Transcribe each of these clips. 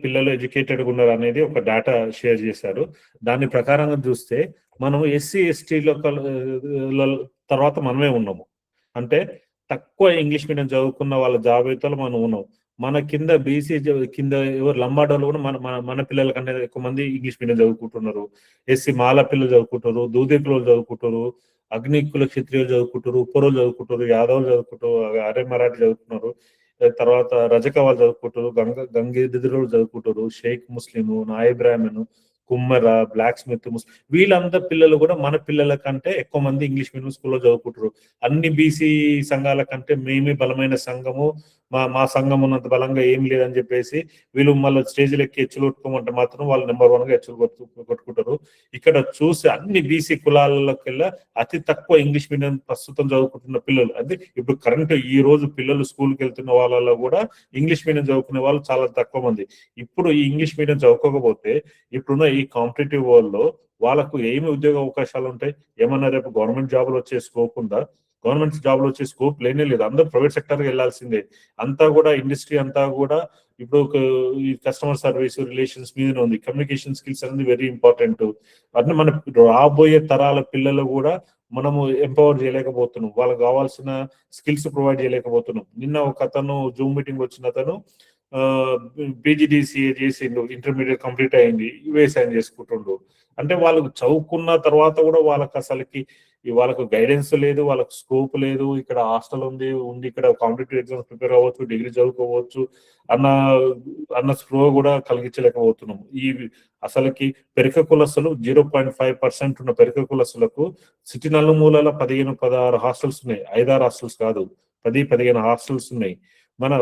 పిల్లలు ఎడ్యుకేటెడ్గా ఉన్నారు అనేది ఒక డేటా షేర్ చేశారు. దాని ప్రకారంగా చూస్తే మనం ఎస్సీ ఎస్టీలో తర్వాత మనమే ఉన్నాము. అంటే తక్కువ ఇంగ్లీష్ మీడియం చదువుకున్న వాళ్ళ జాబితాలో మనం ఉన్నాం. మన కింద బీసీ కింద ఎవరు లంబాడోళ్ళు కూడా మన మన మన పిల్లల కన్నా ఎక్కువ మంది ఇంగ్లీష్ మీడియం చదువుకుంటున్నారు. ఎస్సీ మాల పిల్లలు చదువుకుంటారు, దూదేకులు చదువుకుంటారు, అగ్నికుల క్షత్రియులు చదువుకుంటారు, ఉప్పరులు చదువుకుంటారు, యాదవులు చదువుకుంటారు, అరే మరాఠీ చదువుకున్నారు. తర్వాత రజక వాళ్ళు చదువుకుంటారు, గంగెద్దురులు చదువుకుంటారు, షేక్ ముస్లిము, నాయ బ్రాహ్మణు, కుమ్మర, బ్లాక్ స్మిత్, వీళ్ళందరి పిల్లలు కూడా మన పిల్లల కంటే ఎక్కువ మంది ఇంగ్లీష్ మీడియం స్కూల్లో చదువుకుంటారు. అన్ని బీసీ సంఘాల కంటే మేమే బలమైన సంఘము, మా సంఘం ఉన్నంత బలంగా ఏం లేదని చెప్పేసి వీళ్ళు మళ్ళీ స్టేజ్లు ఎక్కి హెచ్చులు కొట్టుకోమంటే మాత్రం వాళ్ళు నెంబర్ 1 గా హెచ్చులు కొట్టుకుంటారు. ఇక్కడ చూసి అన్ని బీసీ కులాలకెల్లా అతి తక్కువ ఇంగ్లీష్ మీడియం ప్రస్తుతం చదువుకుంటున్న పిల్లలు, అంటే ఇప్పుడు కరెంట్ ఈ రోజు పిల్లలు స్కూల్కి వెళ్తున్న వాళ్ళలో కూడా ఇంగ్లీష్ మీడియం చదువుకునే వాళ్ళు చాలా తక్కువ మంది. ఇప్పుడు ఈ ఇంగ్లీష్ మీడియం చదువుకోకపోతే ఇప్పుడున్న ఈ కాంపిటేటివ్ వరల్డ్ లో వాళ్ళకు ఏమి ఉద్యోగ అవకాశాలు ఉంటాయి? ఏమన్నా రేపు గవర్నమెంట్ జాబులు వచ్చే స్కోప్ ఉందా? గవర్నమెంట్ జాబ్లో వచ్చే స్కోప్ లేనే లేదు. అందరూ ప్రైవేట్ సెక్టర్కి వెళ్లాల్సిందే. అంతా కూడా ఇండస్ట్రీ అంతా కూడా ఇప్పుడు ఈ కస్టమర్ సర్వీస్ రిలేషన్స్ మీద ఉంది. కమ్యూనికేషన్ స్కిల్స్ అనేది వెరీ ఇంపార్టెంట్. అట్లా మన రాబోయే తరాల పిల్లలు కూడా మనము ఎంపవర్ చేయలేకపోతున్నాం. వాళ్ళకి కావాల్సిన స్కిల్స్ ప్రొవైడ్ చేయలేకపోతున్నాం. నిన్న ఒక అతను జూమ్ మీటింగ్ వచ్చిన అతను పీజీడీసీఏ చేసిండు, ఇంటర్మీడియట్ కంప్లీట్ అయింది, వ్యవసాయం చేసుకుంటుండు. అంటే వాళ్ళకు చదువుకున్న తర్వాత కూడా వాళ్ళకి అసలుకి వాళ్ళకు గైడెన్స్ లేదు, వాళ్ళకు స్కోప్ లేదు. ఇక్కడ హాస్టల్ ఉంది ఇక్కడ కాంపిటేటివ్ ఎగ్జామ్స్ ప్రిపేర్ అవ్వచ్చు, డిగ్రీ చదువుకోవచ్చు అన్న అన్న స్ప్రో కూడా కలిగించలేకపోతున్నాం. ఈ అసలుకి పెరిక కులస్తులు 0.5% ఉన్న పెరిక కులస్తులకు సిటీ నలుమూలల 15-16 హాస్టల్స్ ఉన్నాయి. 5-6 హాస్టల్స్ కాదు, 10-15 హాస్టల్స్ ఉన్నాయి. మన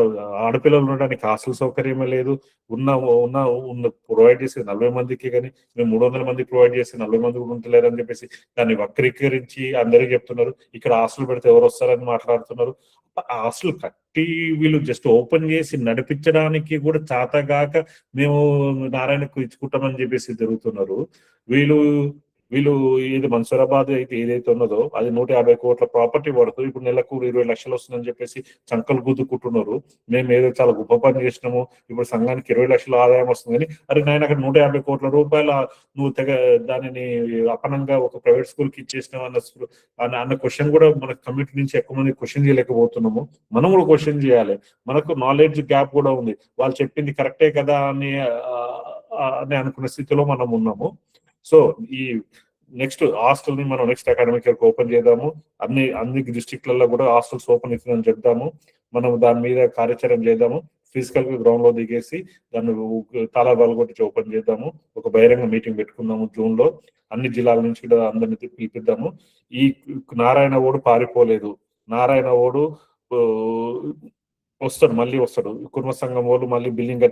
ఆడపిల్లలు ఉండడానికి హాస్టల్ సౌకర్యమే లేదు. ఉన్న ఉన్న ఉన్న ప్రొవైడ్ చేసే 40 మందికి కానీ మేము 300 మంది ప్రొవైడ్ చేసి 40 మంది కూడా ఉంటలేరు అని చెప్పేసి దాన్ని వక్రీకరించి అందరికీ చెప్తున్నారు. ఇక్కడ హాస్టల్ పెడితే ఎవరు వస్తారని మాట్లాడుతున్నారు. హాస్టల్ కట్టి వీళ్ళు జస్ట్ ఓపెన్ చేసి నడిపించడానికి కూడా చాతగాక మేము నారాయణకు ఇచ్చుకుంటామని చెప్పేసి తిరుగుతున్నారు. వీళ్ళు వీళ్ళు ఇది మన్సూరాబాద్ అయితే ఏదైతే ఉన్నదో అది 150 కోట్ల ప్రాపర్టీ పడుతుంది. ఇప్పుడు నెలకు 20 లక్షలు వస్తుందని చెప్పేసి చంకలు గుద్దుకుంటున్నారు. మేము ఏదో చాలా గొప్ప పని చేసినాము, ఇప్పుడు సంఘానికి 20 లక్షల ఆదాయం వస్తుందని. అరే నాయన, అక్కడ 150 కోట్ల రూపాయల నువ్వు దానిని అపనంగా ఒక ప్రైవేట్ స్కూల్కి ఇచ్చేసినావు అన్న క్వశ్చన్ కూడా మన కమ్యూనిటీ నుంచి ఎక్కువ మంది క్వశ్చన్ చేయలేకపోతున్నాము. మనం కూడా క్వశ్చన్ చేయాలి. మనకు నాలెడ్జ్ గ్యాప్ కూడా ఉంది. వాళ్ళు చెప్పింది కరెక్టే కదా అని అనుకున్న స్థితిలో మనం ఉన్నాము. సో ఈ నెక్స్ట్ హాస్టల్ ని మనం నెక్స్ట్ అకాడమిక్ ఇయర్ ఓపెన్ చేద్దాము. అన్ని డిస్ట్రిక్ట్లలో కూడా హాస్టల్స్ ఓపెన్ అవుతుందని చెప్దాము. మనం దాని మీద కార్యాచరణ చేద్దాము. ఫిజికల్ గా గ్రౌండ్ లో దిగేసి దాన్ని తాళాలు కొట్టి ఓపెన్ చేద్దాము. ఒక బహిరంగ మీటింగ్ పెట్టుకుందాము జూన్ లో. అన్ని జిల్లాల నుంచి కూడా అందరినీ పిలిపిద్దాము. ఈ నారాయణ ఓడు పారిపోలేదు. నారాయణ ఓడు వస్తాడు, మళ్ళీ వస్తాడు. కుటుంబ సంఘం వాళ్ళు మళ్ళీ బిల్డింగ్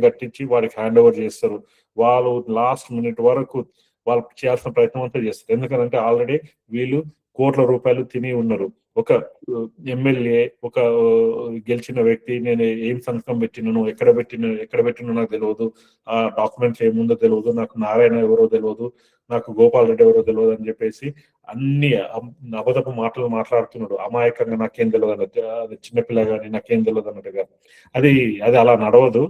కట్టించి వాడికి హ్యాండ్ ఓవర్ చేస్తారు. వాళ్ళు లాస్ట్ మినిట్ వరకు వాళ్ళు చేయాల్సిన ప్రయత్నం అంతా చేస్తారు. ఎందుకంటే ఆల్రెడీ వీళ్ళు కోట్ల రూపాయలు తిని ఉన్నారు. ఒక ఎమ్మెల్యే, ఒక గెలిచిన వ్యక్తి నేను ఏం సంతకం పెట్టినను, ఎక్కడ పెట్టినో నాకు తెలియదు, ఆ డాక్యుమెంట్స్ ఏముందో తెలియదు, నాకు నారాయణ ఎవరో తెలియదు, నాకు గోపాల్ రెడ్డి ఎవరో తెలియదు అని చెప్పేసి అన్ని అబద్ధపు మాటలు మాట్లాడుతున్నాడు. అమాయకంగా నాకేం తెలియదు అన్నట్టు, అది చిన్నపిల్ల కానీ నాకేం తెలియదు అన్నట్టుగా. అది అలా నడవదు.